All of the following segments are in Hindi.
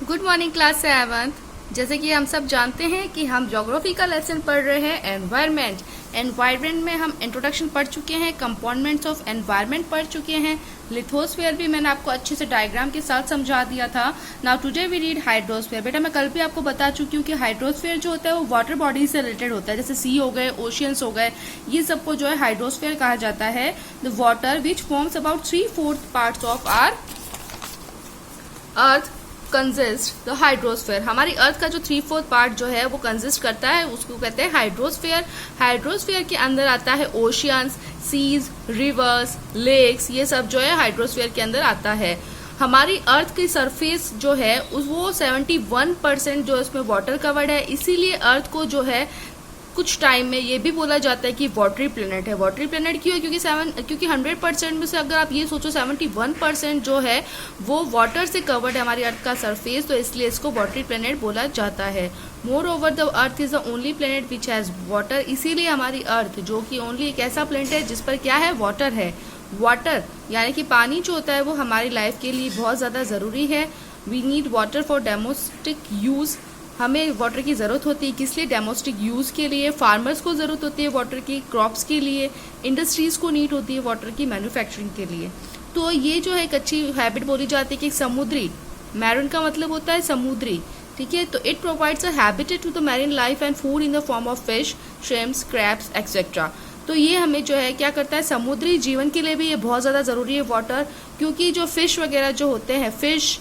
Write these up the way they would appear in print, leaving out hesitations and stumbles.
Good morning class 7th। जैसे कि हम सब जानते हैं कि हम ज्योग्राफी का लेसन पढ़ रहे हैं एनवायरनमेंट। एनवायरनमेंट में हम इंट्रोडक्शन पढ़ चुके हैं, कंपोनेंट्स ऑफ एनवायरनमेंट पढ़ चुके हैं, लिथोस्फीयर भी मैंने आपको अच्छे से डायग्राम के साथ समझा दिया था। Now today we read hydrosphere. बेटा मैं कल भी आपको बता चुकी हूँ कि हाइड्रोस्फीयर जो होता है वो वाटर बॉडी से रिलेटेड होता है, जैसे सी हो गए, ओशियंस हो गए, ये सबको जो है हाइड्रोस्फीयर कहा जाता है। The water which forms about 3/4 parts of our earth consist the hydrosphere. हमारी अर्थ का जो 3/4 पार्ट जो है वो कंजिस्ट करता है, उसको कहते हैं हाइड्रोस्फीयर। हाइड्रोस्फीयर के अंदर आता है ओशियंस, सीज, रिवर्स, लेक्स, ये सब जो है हाइड्रोस्फीयर के अंदर आता है। हमारी अर्थ की सरफेस जो है वो 71% जो इसमें वाटर कवर्ड है, इसीलिए अर्थ को जो है कुछ टाइम में ये भी बोला जाता है कि वाटरी प्लेनेट है। वाटरी प्लेनेट क्यों है? क्योंकि 100% में से अगर आप ये सोचो 71% जो है वो वाटर से कवर्ड है हमारी अर्थ का सरफेस, तो इसलिए इसको वाटरी प्लेनेट बोला जाता है। More over the earth is the only planet which has water. इसीलिए हमारी अर्थ जो कि ओनली एक ऐसा प्लेनेट है जिस पर क्या है, वाटर है। वाटर यानी कि पानी जो होता है वो हमारी लाइफ के लिए बहुत ज़्यादा ज़रूरी है। We need water for domestic use. हमें वाटर की ज़रूरत होती है, किस लिए? डोमेस्टिक यूज़ के लिए। फार्मर्स को ज़रूरत होती है वाटर की, क्रॉप्स के लिए। इंडस्ट्रीज़ को नीड होती है वाटर की मैन्युफैक्चरिंग के लिए। तो ये जो है एक अच्छी हैबिट बोली जाती है कि समुद्री, मैरिन का मतलब होता है समुद्री, ठीक है। तो it provides a habitat to the marine life and food in the form of fish, shrimps, crabs etcetera. तो ये हमें जो है क्या करता है, समुद्री जीवन के लिए भी ये बहुत ज़्यादा ज़रूरी है वाटर, क्योंकि जो फिश वगैरह जो होते हैं, फिश,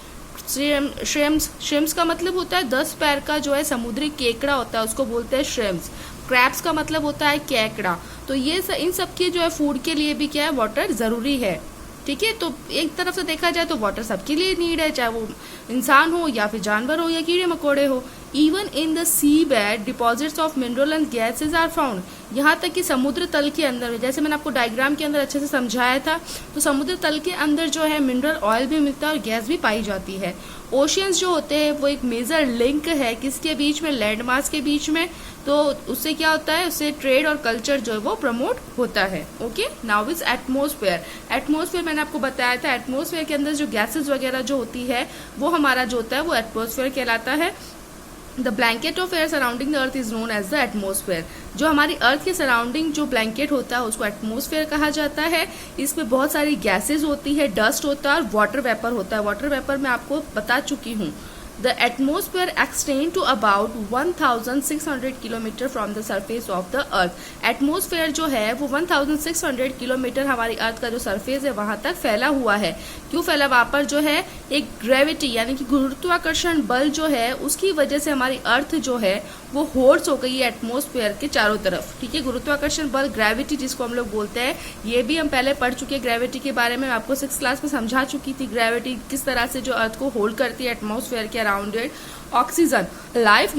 श्रिम्प्स का मतलब होता है 10 पैर का जो है समुद्री केकड़ा होता है, उसको बोलते हैं श्रिम्प्स। क्रैब्स का मतलब होता है केकड़ा। तो ये इन सब के जो है फूड के लिए भी क्या है, वाटर ज़रूरी है, ठीक है। तो एक तरफ से देखा जाए तो वाटर सबके लिए नीड है, चाहे वो इंसान हो या फिर जानवर हो या कीड़े मकोड़े हो। Even in the sea bed deposits of mineral and gases are found. यहाँ तक कि समुद्र तल के अंदर, जैसे मैंने आपको डायग्राम के अंदर अच्छे से समझाया था, तो समुद्र तल के अंदर जो है मिनरल ऑयल भी मिलता है और गैस भी पाई जाती है। ओशियंस जो होते हैं वो एक मेजर लिंक है किसके बीच में, लैंड मास के बीच में। तो उससे क्या होता है, उससे ट्रेड और कल्चर जो है वो प्रमोट होता है। Okay, now is atmosphere. Atmosphere मैंने आपको बताया था, एटमॉस्फेयर के अंदर जो गैसेस वगैरह जो होती है वो हमारा जो होता है वो एटमॉस्फेयर कहलाता है। The blanket of air surrounding the earth is known as the atmosphere. जो हमारी अर्थ के सराउंडिंग जो ब्लैंकेट होता है उसको एटमॉस्फेयर कहा जाता है। इसमें बहुत सारी गैसेज होती है, डस्ट होता है और वाटर वेपर होता है। वाटर वेपर मैं आपको बता चुकी हूँ। The atmosphere extends to about 1600 kilometre from the surface of the earth. Atmosphere जो है वो 1600 किलोमीटर हमारी अर्थ का जो सरफेस है वहां तक फैला हुआ है। क्यों फैला? वहां पर जो है एक ग्रेविटी यानी कि गुरुत्वाकर्षण बल जो है उसकी वजह से हमारी अर्थ जो है वो होल्ड्स हो गई है एटमॉस्फेयर के चारों तरफ, ठीक है। गुरुत्वाकर्षण बल, ग्रेविटी जिसको हम लोग बोलते हैं, ये भी हम पहले पढ़ चुके हैं। ग्रेविटी के बारे में आपको 6th क्लास में समझा चुकी थी, ग्रेविटी किस तरह से जो अर्थ को होल्ड करती है एटमॉस्फेयर के arounded. Oxygen, life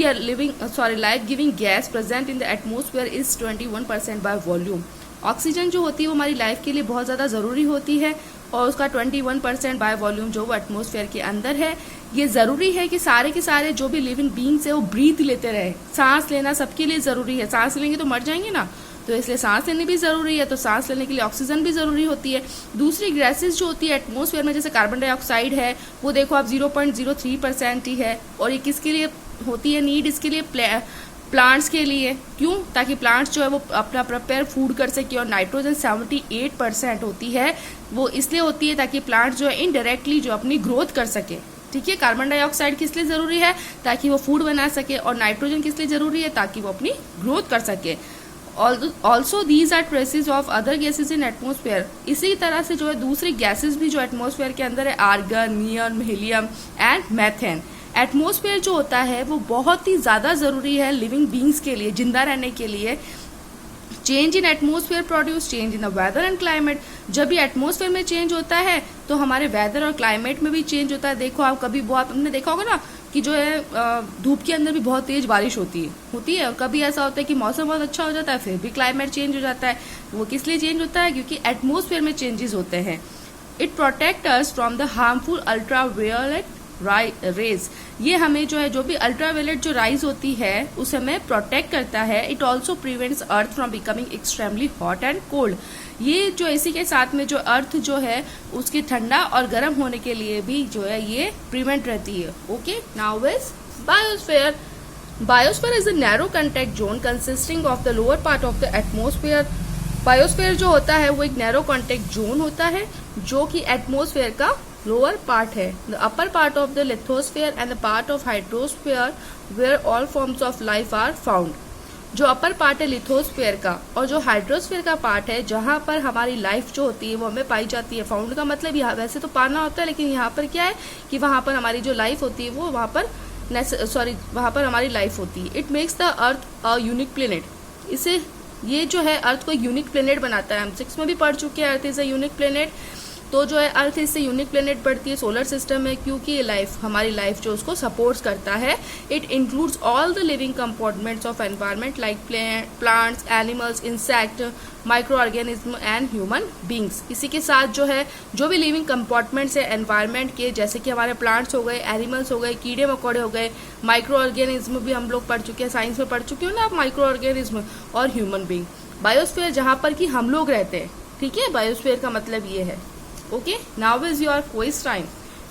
giving gas present in the atmosphere is 21% by volume. Oxygen जो होती है वो हमारी लाइफ के लिए बहुत ज़्यादा ज़रूरी होती है और उसका 21% बाय वॉल्यूम जो वो एटमॉस्फेयर के अंदर है। ये ज़रूरी है कि सारे के सारे जो भी लिविंग बींग्स है वो ब्रीथ लेते रहे। सांस लेना सबके लिए ज़रूरी है, सांस लेंगे तो मर जाएंगे ना, तो इसलिए सांस लेनी भी ज़रूरी है। तो सांस लेने के लिए ऑक्सीजन भी ज़रूरी होती है। दूसरी गैसेज जो होती है एटमॉस्फेयर में, जैसे कार्बन डाइऑक्साइड है, वो देखो आप 0.03% ही है। और ये किसके लिए होती है नीड? इसके लिए प्लांट्स के लिए। क्यों? ताकि प्लांट्स जो है वो अपना प्रिपेयर फूड कर सके। और नाइट्रोजन 78% होती है, वो इसलिए होती है ताकि प्लांट्स जो है इनडायरेक्टली जो अपनी ग्रोथ कर सके, ठीक है। कार्बन डाइऑक्साइड किस लिए ज़रूरी है? ताकि वो फूड बना सके। और नाइट्रोजन किस लिए ज़रूरी है? ताकि वो अपनी ग्रोथ कर सके। Also these are traces of other gases in atmosphere. इसी तरह से जो है दूसरी गैसेज भी जो एटमॉस्फेयर के अंदर है, argon, neon, helium and methane. Atmosphere जो होता है वो बहुत ही ज़्यादा ज़रूरी है लिविंग बींग्स के लिए, जिंदा रहने के लिए। Change in atmosphere produce change in the weather and climate. जब भी एटमॉस्फेयर में चेंज होता है तो हमारे वेदर और क्लाइमेट में भी चेंज होता है। देखो आप कभी बहुत हमने देखा होगा ना कि जो है धूप के अंदर भी बहुत तेज बारिश होती है। और कभी ऐसा होता है कि मौसम बहुत अच्छा हो जाता है, फिर भी क्लाइमेट चेंज हो जाता है। वो किस लिए चेंज होता है? क्योंकि एटमॉस्फेयर में चेंजेस होते हैं। It protect us from the harmful ultraviolet rays, ये हमें जो है जो भी अल्ट्रावायलेट जो राइज होती है उसे हमें प्रोटेक्ट करता है। It also prevents earth from becoming extremely hot and cold. ये जो इसी के साथ में जो अर्थ जो है उसकी ठंडा और गर्म होने के लिए भी जो है ये प्रिवेंट रहती है। Okay, now is biosphere. Biosphere is a narrow contact zone consisting of the lower part of the atmosphere. Biosphere जो होता है वो एक नैरो कॉन्टैक्ट जोन होता है जो कि एटमॉस्फेयर का लोअर पार्ट है। The upper part of the lithosphere and the part of hydrosphere where all forms of life are found. जो अपर पार्ट है लिथोस्फीयर का और जो हाइड्रोस्फीयर का पार्ट है जहां पर हमारी लाइफ जो होती है वो हमें पाई जाती है। फाउंड का मतलब यहाँ वैसे तो पाना होता है, लेकिन यहाँ पर क्या है कि वहां पर हमारी जो लाइफ होती है वो वहां पर हमारी लाइफ होती है। It makes the earth a unique planet. इसे ये जो है अर्थ को यूनिक प्लेनेट बनाता है। हम 6 में भी पढ़ चुके हैं earth is a unique planet. तो जो है अर्थ इससे यूनिक प्लेनेट बढ़ती है सोलर सिस्टम में, क्योंकि ये लाइफ हमारी लाइफ जो उसको सपोर्ट्स करता है। It includes all the living components of environment like plants, animals, insect, micro organism and human beings. इसी के साथ जो है जो भी लिविंग कंपोनेंट्स है एनवायरनमेंट के, जैसे कि हमारे प्लांट्स हो गए, एनिमल्स हो गए, कीड़े मकोड़े हो गए, माइक्रो ऑर्गेनिज्म भी हम लोग पढ़ चुके हैं, साइंस में पढ़ चुके हो ना आप माइक्रो ऑर्गेनिज्म, और ह्यूमन बींग। बायोस्फीयर जहां पर कि हम लोग रहते हैं, ठीक है, बायोस्फीयर का मतलब ये है। Okay, now is your quiz time.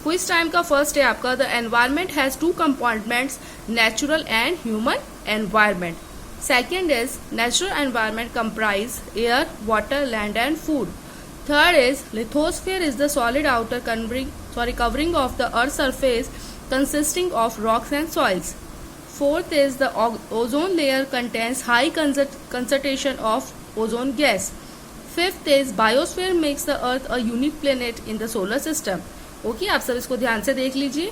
Quiz time का फर्स्ट है आपका the environment has 2 components, natural and human environment. Second is natural environment comprise air, water, land and food. Third is lithosphere is the solid outer covering of the earth surface consisting of rocks and soils. Fourth is the ozone layer contains high concentration of ozone gas. Fifth is biosphere makes the earth a unique planet in the solar system. Okay, आप सब इसको ध्यान से देख लीजिए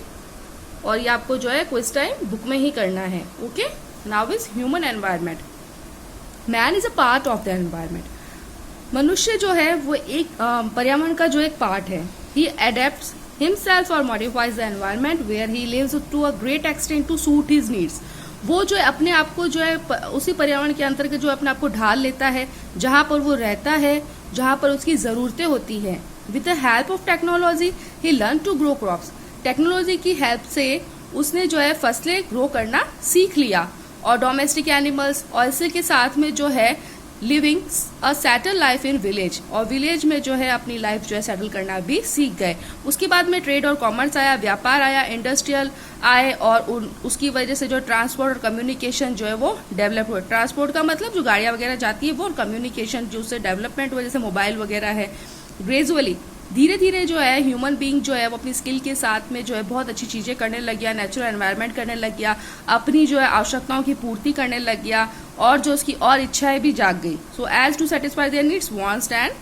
और ये आपको जो है क्विज टाइम बुक में ही करना है। Okay, now is human environment. Man is a part of the environment. मनुष्य जो है वो एक पर्यावरण का जो एक पार्ट है। ही एडेप्ट्स himself or modifies the environment where he lives to a great extent to suit his needs. वो जो है अपने आप को जो है उसी पर्यावरण के अंतर्गत जो अपने आप को ढाल लेता है जहां पर वो रहता है, जहां पर उसकी जरूरतें होती है। With the help of technology he learn to grow crops. Technology की हेल्प से उसने जो है फसलें ग्रो करना सीख लिया, और डोमेस्टिक एनिमल्स, और इसी के साथ में जो है living a settle life in village, और विलेज में जो है अपनी लाइफ जो है सेटल करना भी सीख गए। उसके बाद में ट्रेड और कॉमर्स आया, व्यापार आया, इंडस्ट्रियल आए, और उसकी वजह से जो ट्रांसपोर्ट और कम्युनिकेशन जो है वो डेवलप हुआ। ट्रांसपोर्ट का मतलब जो गाड़ियां वगैरह जाती है वो, और कम्युनिकेशन जो उससे डेवलपमेंट हुआ, जैसे मोबाइल वगैरह है। ग्रेजुअली धीरे धीरे जो है ह्यूमन बीइंग जो है वो अपनी स्किल के साथ में जो है बहुत अच्छी चीजें करने लग गया, नेचुरल एनवायरनमेंट करने लग गया, अपनी जो है आवश्यकताओं की पूर्ति करने लग गया, और जो उसकी और इच्छाएं भी जाग गई। So as to satisfy their needs, wants and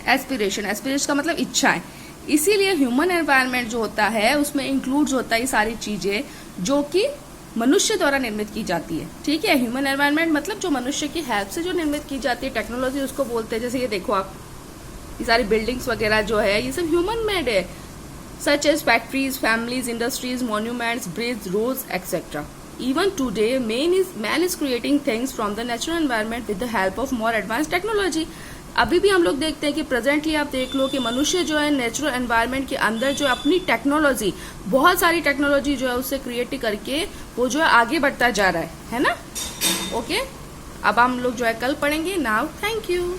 aspiration. Aspiration का मतलब इच्छाएं। इसीलिए ह्यूमन एनवायरनमेंट जो होता है उसमें इंक्लूड्स होता है ये सारी चीजें जो कि मनुष्य द्वारा निर्मित की जाती है। ठीक है, ह्यूमन एनवायरनमेंट मतलब जो मनुष्य की हेल्प से जो निर्मित की जाती है, टेक्नोलॉजी उसको बोलते हैं। जैसे ये देखो आप, ये सारी बिल्डिंग्स वगैरह जो है ये सब ह्यूमन मेड है, such as factories, families, industries, monuments, bridge, roads etcetera. Even today, man is creating things from the natural environment with the help of more advanced technology. अभी भी हम लोग देखते हैं कि प्रेजेंटली आप देख लो कि मनुष्य जो है नेचुरल एनवायरनमेंट के अंदर जो अपनी टेक्नोलॉजी, बहुत सारी टेक्नोलॉजी जो है उससे क्रिएट करके वो जो है आगे बढ़ता जा रहा है ना। ओके, अब हम लोग जो है कल पढ़ेंगे। Now thank you.